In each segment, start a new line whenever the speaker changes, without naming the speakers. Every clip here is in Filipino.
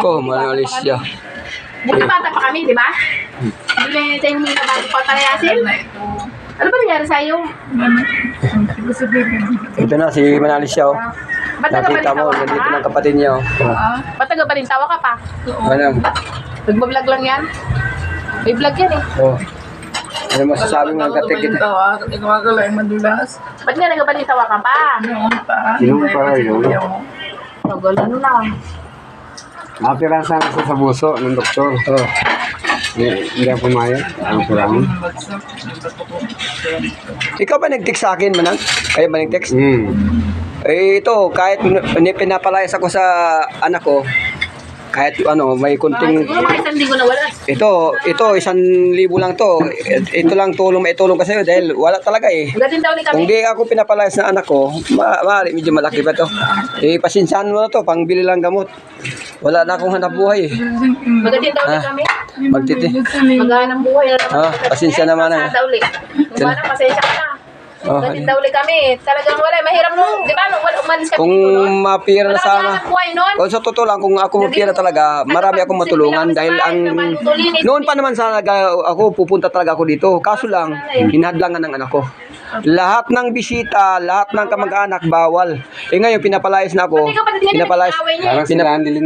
Ko, manalis siya.
Buti bata pa kami, di ba? Hindi tayo humingi na bago patalayasin. Ano ba nangyari sa'yo?
Ito na, si manalis siya, oh.
Ba't
Nakita mo,
nagbabalintawa ka
nandito
pa?
ng kapatid niya, oh.
Ba't nagbabalintawa ka pa?
Manang,
Nagbablog lang yan? May vlog yan eh.
oh. Ano masasabi mo ng katik kita?
Ikaw ka lang madulas.
Ba't nga nagbabalintawa ka pa?
Noon pa.
Sino pa yun?
Tagal ano na.
Nakatira sana siya sa buso ng doktor.
Oh.
Hindi ako pumayag. Ang kurang.
Ikaw ba nag-text sa akin, Manang? Kayo ba nag-text? Eh, ito, kahit pinapalayas ako sa anak ko, kahit ano, may kunting...
Siguro mga isang linggo na wala.
Ito, 1,000 lang to. Ito lang tulong, may tulong ka sa'yo dahil wala talaga eh.
Gatin daw ni
Kung
kami.
di ako pinapalayas na anak ko, maaari medyo malaki pa to. Eh, pasensyahan mo na to, pangbili lang gamot. Wala na akong hanap buhay eh.
Magatin daw ni kami.
Magtiti.
Maghanang buhay na naman.
Pasensya naman na.
Daw ulit. Kung ano, pasensya ka na.
Oh,
Gatin daw ulit kami. Talagang wala. Mahirap nung, di ba, nung umalis kami
kung
dito, no?
mapira na
Wala kami
sana.
hanap buhay nun.
Kung sa totoo lang, kung ako mapira talaga, marami akong matulungan dahil ang... Noon pa naman sana ako pupunta talaga ako dito. Kaso lang, hinadlangan ng anak ko. Lahat ng bisita, lahat ng kamag-anak, bawal. Eh ngayon, pinapalayas na ako. Pinapalayas,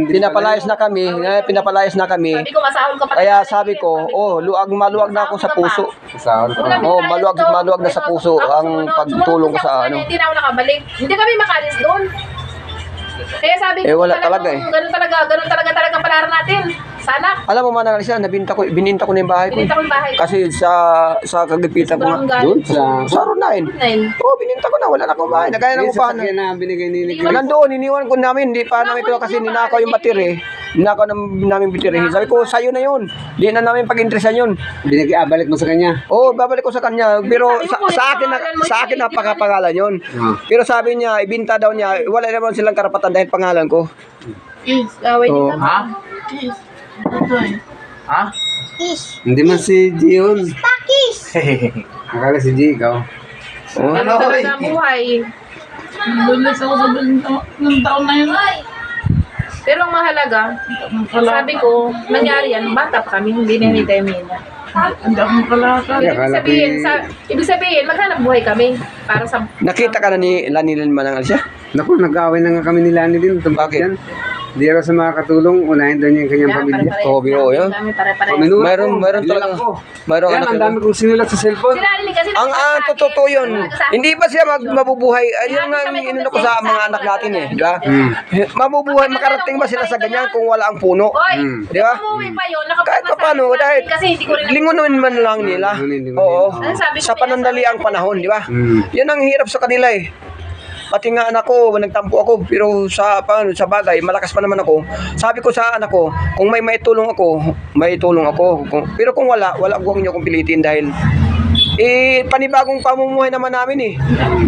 pinapalayas na kami. Pinapalayas na kami.
Sabi ko, masahol ka pa.
Kaya sabi ko, oh, maluwag na ako sa puso.
Saan ko?
Oh, maluwag na sa puso ang pagtulong ko sa ano.
Hindi na ako nakabalik. Hindi kami makalis doon. Kaya sabi ko,
wala talaga eh.
Ganun talaga panaran natin. Sana.
Alam mo, Manang Alicia, bininta ko na yung bahay ko.
Bininta ko yung bahay.
Kasi sa kagipitan ko nga.
Barangay.
Doon? Sa Ronain.
Nine.
Oo, bininta ko na. Wala na akong bahay. Nagaya ng
Yung
upahan.
sasakyan na binigay ni Nick.
Nandoon, iniwan ko namin. Hindi pa namin ito kasi ninakaw yung battery. Ninakaw namin battery. Sabi ko, sa'yo na yun. Hindi na namin pag-interesan yun.
Balik mo sa kanya.
Oo, babalik ko sa kanya. Pero sa akin napakapangalan yun. Pero sabi niya, ibinta daw niya, wala naman silang karapatan dahil pangalan ko.
Away
Oo.
din kami.
Ha?
Hindi man si G yun. Akala si G, ikaw.
Oo.
Ano talaga ang buhay.
Dulas ako sa ng taon na yun.
Pero ang mahalaga, sabi ko, nangyari yan, bata pa kami, hindi na tayo mina.
Hindi ako makalakad.
Ibig sabihin, maghanap buhay kami para sa...
Nakita ka na ni Lanilan Manang Alicia?
Naku, nag-away na nga kami ni Lani din.
Bakit?
Yan. Hindi raw sa mga katulong, unahin daw niya yung kanyang pamilya.
Oo, biro yun.
Kami pare-pare.
Minuto
Mayroon
ko.
talaga.
Ako.
Mayroon
Yan,
anak
ang
yun.
dami kong sinulat sa cellphone.
Sila rin kasi...
Ang totoo yun. Hindi ba siya mabubuhay? Ayun nga ang inano ko sa mga anak natin eh. Di ba? Mabubuhay, makarating ba sila sa ganyan kung wala ang puno?
Oy!
Di ba?
Umuwi pa yun.
Kahit pa paano, dahil
Kasi hindi ko rin...
lingunin man lang nila. Oo. Sa panandali ang panahon, di ba? Yan ang hirap sa kanila eh. Pati nga anak ko, nagtampo ako, pero sa bagay, malakas pa naman ako. Sabi ko sa anak ko, kung may maitulong ako, maitulong ako. Pero kung wala, huwag niyo akong pilitin dahil panibagong pamumuhay naman namin eh.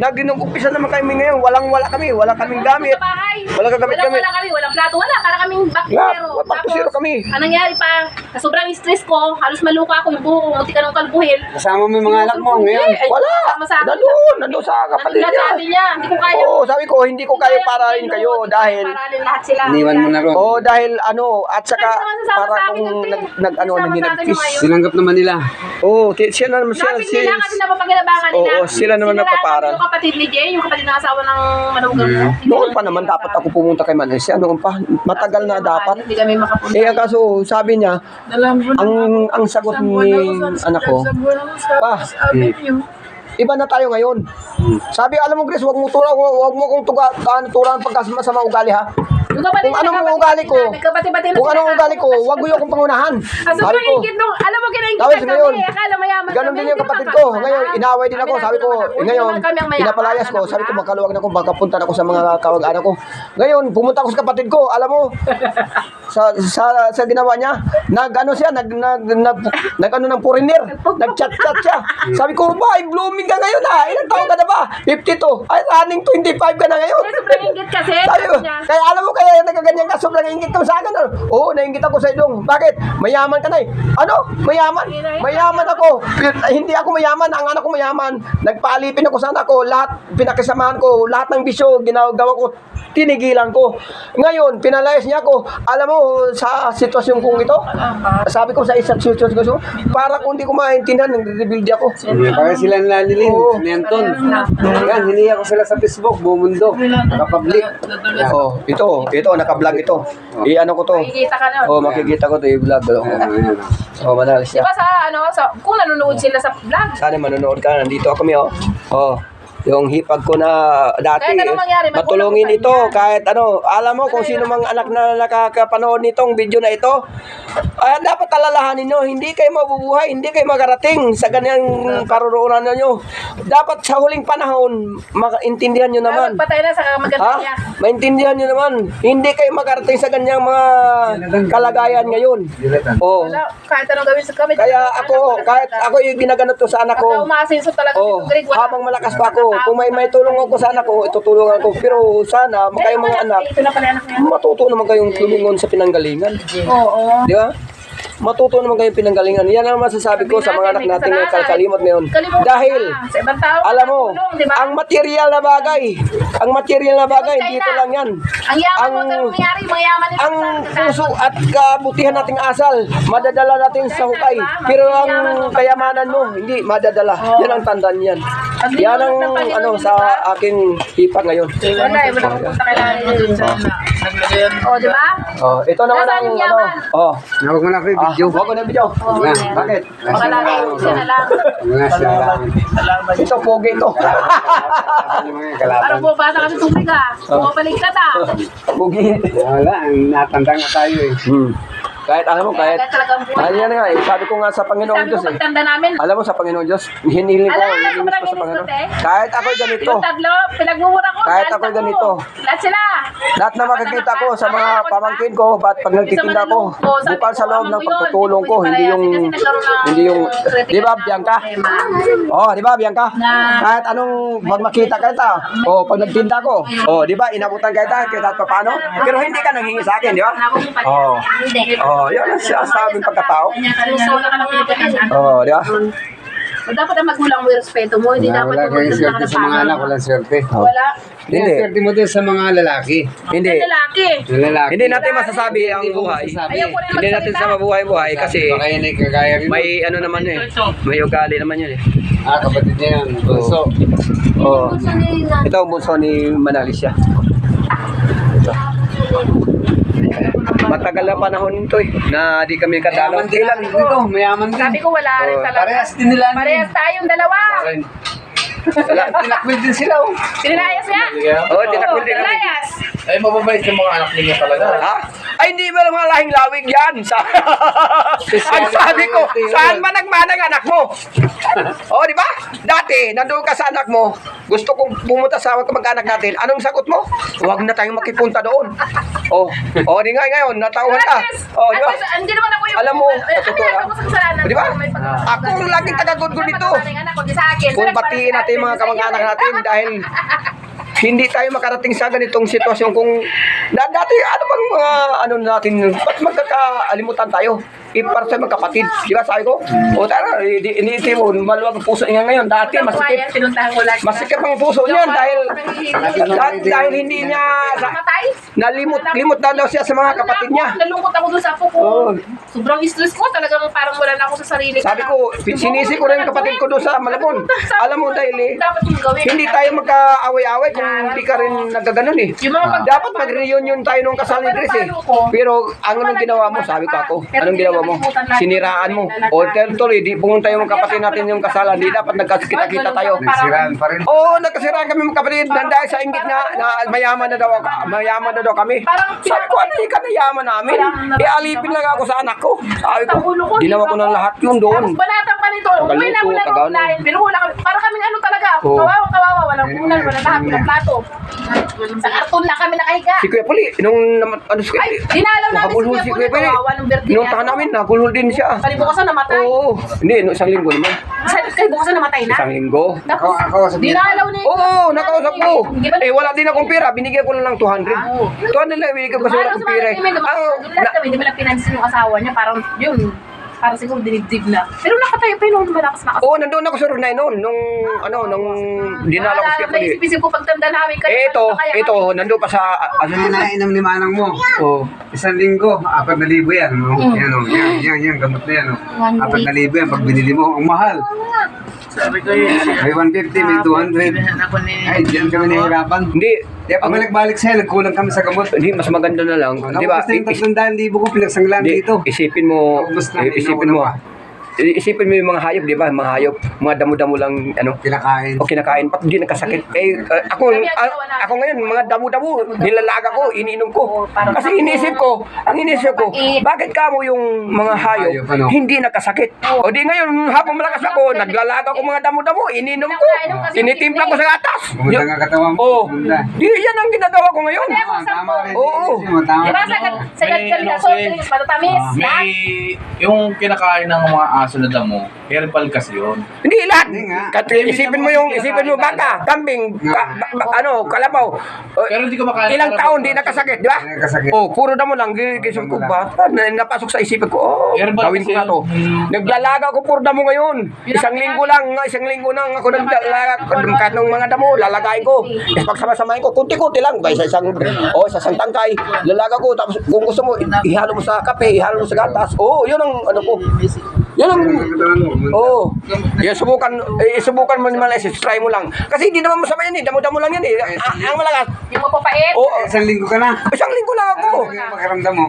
Nag-umpisa naman kami ngayon, wala kaming gamit.
Sa bahay.
Wala kami.
Wala kami, walang plato, wala. Para kaming back to zero.
Back to zero kami.
Anong nangyari pa, sa sobrang stress ko, halos maluka ako, yung buho ko, munti ka nung kalbuhin.
Kasama mo yung mga anak mo ngayon.
Wala. Nandun sa kapatid niya.
Sabi niya, hindi ko kaya.
Oo, sabi ko, hindi ko kayo parahin kayo dahil
Paralin lahat sila.
Iniwan mo na ron.
dahil at saka para kung nagtinagtis.
Sinanggap naman nila.
Oo, siya na naman
Lapit nila kasi napapaginabangan nila.
Oo, sila naman napaparal.
Yung kapatid ni Jay, yung kapatid ng asawa ng manugang ko.
Noon pa naman dapat ako pumunta kay Malaysia. Noon pa, matagal na dapat.
Hindi kami makapunta.
Ang kaso, sabi niya, ang sagot ni anak ko, Pa, iba na tayo ngayon. Sabi, alam mo Grace, wag mo kong turan pagkasama ugali ha. Kung anong ugali ko, wag mo yung akong pangunahan. Sabi ko,
Alam mo, kinaingit
Tapos
kami.
ngayon,
Akala mayaman
ganun din yung kapatid ko. Ngayon, inaway din ako. Sabi ko, ngayon, pinapalayas ko. Sabi ko, magkaluwag na ako, baka punta na ako sa mga kawag-anak ko. Ngayon, pumunta ako sa kapatid ko. Alam mo, sa ginawa niya, nag-ano siya, nag-ano ng foreigner. Nag-chat-chat siya. Sabi ko, ba, blooming ka ngayon ha. Ilang taon ka na ba? 52. Ay, running 25 ka na ngayon.
Sobrang ingit kasi.
Sabi ko, kaya alam mo, kaya nagaganyan ka? Sobrang ingit mo sa akin. Ano? Oo, naingit ako sa idong. Bakit? Mayaman ka na eh. Ano? Mayaman? Mayaman ako. Hindi ako mayaman. Ang anak ko mayaman. Nagpaalipin ako sa anak ko. Lahat, pinakisamahan ko. Lahat ng bisyo, ginagawa ko. Tinigilan ko. Ngayon, pinalayas niya ako. Alam mo, sa sitwasyon kong ito, sabi ko sa isang sitwasyon ko, para kung hindi ko maintindihan, nag-rebuild ako.
Kaya sila nalalilin.
Oo.
Ni Anton. Yan, hiniya ko sila sa Facebook. Bumundo. Nakapublic.
Oh, ito, naka-vlog ito. I-ano ko to.
Makikita ka na.
Oh, makikita ko to i-vlog.
Ayan.
Oh, manalis siya.
Diba kung nanonood sila sa vlog,
Sana manonood ka. Nandito kami, oh. Oh. Yung hipag ko na dati,
Kahit anong mangyari,
matulungin
magulang
ito.
ko sa inyo.
Kahit ano, alam mo kung sino mang anak na nakakapanood nitong video na ito, dapat alalahanin nyo, hindi kayo mabubuhay, hindi kayo magarating sa ganyang paruroonan nyo. Dapat sa huling panahon, maintindihan nyo naman.
patay na sa maganda niya.
Maintindihan nyo naman, hindi kayo magarating sa ganyang mga kalagayan ngayon. Oh.
Wala, kahit anong gawin sa kami.
Kaya kahit ako yung ginaganap to sa anak
Pagka
ko,
umasinso talaga
oh,
dito, grade, wala.
habang malakas pa ako, kung may tulong ako sa anak ko, itutulungan ko. Pero sana, kayong mga anak,
Ito na pala anak niya.
matuto naman kayong lumingon sa pinanggalingan.
Oo.
Di ba? Matuto naman kayong pinanggalingan. Yan ang masasabi ko sa mga anak natin na kalkalimot ngayon.
Kalimutan
Dahil,
ka. Sa ibang tao,
alam mo,
tulong, di ba?
ang material na bagay, dito lang yan.
Ang yaman
ang-
mo, ganun nangyari, mayaman nila
Ang
sa-
puso at kabutihan nating asal, madadala natin sa hukay. Pero ang kayamanan mo, hindi madadala. Yan ang tandaan yan. Yan ang sa aking hipa ngayon.
Wala eh, wala kang punta kailangan yun. O, di ba?
Oh, ito naman
Nasaan
ang
yung yaman?
Oh.
Huwag mo na ako yung video.
Wag ko na video.
Yan.
Bakit?
Makalala siya na lang.
Mga sila lang.
Ito pogi ito.
Mga kalaban.
Parang bumabasa kami tubig ah. Bumabalik ka ta.
Pogi.
Wala, natanda nga tayo eh.
Kahit alam mo, kahit
talagang buhay.
yan nga eh, sabi ko nga sa Panginoong
Sabi ko
Diyos eh.
pagtanda namin,
Alam mo sa Panginoong Diyos, hinihiling ko,
Ala,
hinihiling ko
sobrang
sa Panginoon.
inis ko, te.
Kahit ako'y ganito,
yung tatlo, pinagmumura ko.
Kahit
lahat
ako'y
ako.
ganito.
Lahat sila.
lahat na makikita ko sa mga pamangkin ko, at pag nagtitinda ko, bukal sa loob ng pagtutulong ko, hindi yung, di ba Bianca? Oh, di ba Bianca? Kahit anong, pag makita kita, oh, pag nagtinda ko, oh, di ba, inabutan kita, kahit paano, pero hindi ka nanghingi sa akin, di ba? Oh, oh, yun ang sinasabing pagkatao. Oh, di ba?
Dapat ang magulang mo yung respeto mo, hindi dapat
Wala kayong swerte sa mga anak, walang swerte.
Wala.
Hindi.
Swerte mo din sa mga lalaki.
Hindi.
Yung lalaki.
Yung lalaki.
Hindi natin masasabi ang buhay.
Ayaw ko rin
Hindi natin sa mabuhay-buhay kasi
Baka yun ay kagaya rin.
may ano naman eh. May ugali naman yun eh.
Kapatid niya yan. Bunso.
Oh. Ito ang bunso ni Manalisya. Ito. Matagal na panahon ito eh, na di kami kadalaw.
Mayaman din lang dito. Mayaman din.
Sabi ko wala rin
Oh,
talaga.
Parehas din nila.
Parehas tayong dalawa.
Wala.
Tinakwil din sila. Oh.
Pinilayas niya?
Oo, tinakwil din kami.
Pinilayas.
Ay, mababait yung mga anak ninyo talaga.
Ha? Ay, hindi ba mga lahing lawig yan? Ang sabi ko, saan man nagmanang anak mo? Oh, di ba? Dati, nandun ka sa anak mo, gusto kong pumunta sa kamag-anak natin. Anong sagot mo? Huwag na tayong makipunta doon. Oh, di nga ngayon, natauhan ka. Oh, di ba?
Hindi naman ako yung...
Alam mo,
Ano
totoo
yan,
lang.
ako sa kasalanan.
Di ba?
May pag-
Ako ang laging taga-good dito.
Anak ko, di sa akin.
Kung batiin natin yung mga kamag-anak natin dahil hindi tayo makarating sa ganitong sitwasyon kung dati ano bang mga ano natin, ba't magkakaalimutan tayo? Para sa magkapatid, di ba sabi ko? O tara, iniisip mo, maluwag ang puso niya ngayon. Dati masikip,
Pinuntahan ko lagi.
masikip ang puso niya dahil hindi niya
Matay?
limot na daw siya sa mga kapatid niya.
Nalungkot ako doon sa apo ko.
Oo.
Sobrang stress ko. Talagang parang wala na ako sa sarili.
Sabi ko, sinisi ko rin yung kapatid ko doon sa Malabon. Alam mo dahil eh,
dapat yung gawin.
hindi tayo magkaaway-away kung hindi ka rin nagkaganon eh.
Yung mga
Dapat mag-reunion tayo nung kasal ni Chris eh. Pero anong ginawa mo? Sabi ko ako. Anong ginawa mo? Siniraan mo. O tuloy, di pumunta yung kapatid natin yung kasalan. Di dapat nagkakita-kita tayo.
Nagsiraan pa rin.
Oo, nagkasiraan kami mga kapatid. Dahil sa inggit na mayaman na daw kami. Sabi ko, ano yung kanayaman namin? Alipin lang ako sa anak ko. Sabi ko, ginawa ko ng lahat yun doon.
Banata pa kami to. Uwi na muna
Tagaluto,
ng unahin. Pero wala kami. Para kaming ano talaga.
Oo.
Kawawa. Walang unan. Walang lahat. Walang plato. Sa karton lang kami nakahiga.
Si Kuya Puli, nung ano si Kuya
Ay,
Puli,
dinalaw namin
nakabulhol
si Kuya Puli. Kawawa ng birthday
Pinuntahan namin, nagulhol din siya.
Kalibukasan namatay.
Oo. Hindi, no, isang linggo naman.
Kalibukasan namatay na.
Isang linggo.
Tapos,
Ako sa
dinalaw na
Oo, nakausap ko. Eh, wala din akong pera. Binigyan ko lang ng 200.
Oo.
200 lang, binigyan ko kasi wala akong pera.
Kami, di ba lang pinansin yung asawa niya, parang yun, parang siguro dinibdib na. Pero nakatayo pa yun, malakas na kasi.
Oo, nandun ako sa Runay noon. Nung dinala ko siya pali.
Naisip ko pagtanda namin.
Ito, nandun pa sa,
Ano yung nainom ni Manang mo?
Oo.
1,000 4,000 yan. No? Yan, oh. Yan, gamot na yan. Oh. 4,000 yan. Pag binili mo, ang mahal.
Sabi ko yun.
May 150, may 200.
Ako ni...
Ay, diyan kami nahihirapan.
Hindi.
Kaya pag may nagbalik sa'yo, nagkulang kami sa gamot.
Hindi, mas maganda na lang. Di ba?
Nakubos na yung 300,000 ko pinagsanglan
Hindi,
dito.
isipin mo,
Naubos na,
isipin mo. Isipin mo yung mga hayop, di ba? Mga hayop, mga damo-damo lang, ano,
Kinakain.
o kinakain, pat hindi nagkasakit. Eh, ako ngayon, mga damo-damo, nilalaga ko, iniinom ko. Kasi iniisip ko, bakit kamo yung mga hayop hindi nagkasakit? O di ngayon, habang malakas ako, naglalaga ko mga damo-damo, iniinom ko, tinitimpla ko sa gatas.
Gumanda nga katawan mo.
Oo.
Gumanda.
Di, yan ang ginagawa ko ngayon.
Tama rin.
Oo.
Tama.
Di ba sa gadgal ka, so, matatamis, lahat.
May yung kinakain ng mga aso na damo, herbal kasi yun.
Hindi lahat.
Hindi nga.
Isipin mo baka, kambing, kalabaw.
Pero hindi ko makain.
Ilang taon di nakasakit, di ba?
Hindi nakasakit.
Oh, puro damo lang. Gisip ko ba? Napasok sa isipan ko,
Herbal
gawin ko
kasi
na to.
yun.
Naglalaga ko puro damo ngayon. Isang linggo lang ako naglalaga. Kahit ng mga damo, lalagayin ko. Pagsama-samahin ko, kunti-kunti lang. Sa isang tangkay, lalaga ko. Tapos kung gusto mo, ihalo mo sa kape, ihalo mo sa gatas. Oo, yun ang ano ko. Yan ang Oo. Subukan mo naman try mo lang. Kasi hindi naman masama yan eh. Damo-damo lang yan eh. Ang malakas.
Yung mapapait.
Oo.
Isang linggo ka na.
Isang linggo lang ako.
Ano yung pakiramdam mo?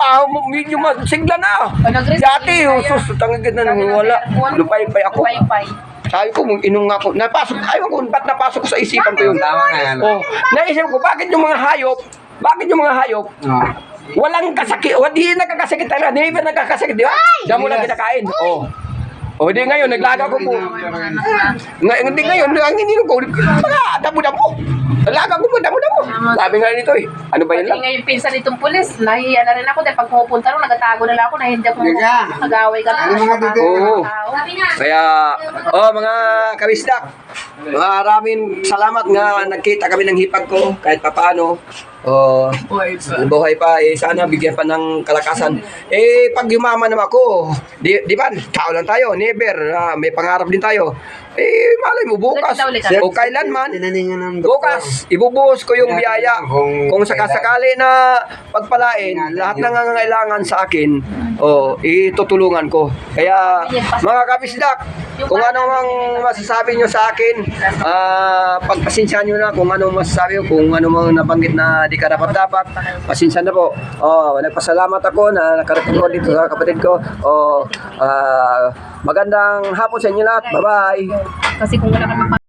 Medyo masigla na.
nag-risk
Dati,
na yan.
sus, tangagad na wala. Lupay-pay ako.
Pay-pay.
Sabi ko, inong ako. Ayaw ko, ba't napasok ko sa isipan ko yun?
Tama nga yan.
Oh, naisip ko, bakit yung mga hayop,
Oo.
walang kasakit, hindi nakakasakit talaga, hindi ba nakakasakit, di ba? Damo lang kinakain. Oh. O di ngayon, naglaga ko po. Hindi ngayon, ang ininom ko, mga damo-damo. Naglaga ko po, damo-damo. Sabi nga nito eh, ano ba yun
Pati
lang?
ngayon pinsan itong pulis, nahiya na rin ako dahil pag pumupunta rin, nagatago na lang ako, nahiya ako
Teka.
nag-away ka
Ano mga dito?
Oo.
Sabi nga.
Kaya, mga kabisdak, maraming salamat nga nagkita kami ng hipag ko kahit papaano. Buhay pa, sana bigyan pa ng kalakasan. Pag yumaman naman ako, di ba, tao lang tayo, never, may pangarap din tayo. Malay mo, bukas, o kailanman,
Tinaningan ng
bukas, ibubuhos ko yung biyaya. Kung sakasakali na pagpalain, lahat ng nangangailangan sa akin, itutulungan ko. Kaya, mga kabisdak, kung ano mang masasabi nyo sa akin, pagpasensya nyo na kung ano masasabi ko, kung ano mang nabanggit na di karapat-dapat, pasensya na po. Nagpasalamat ako na nakarating ko dito sa kapatid ko. Magandang hapon sa inyo lahat. Bye-bye.
Kasi kung wala ka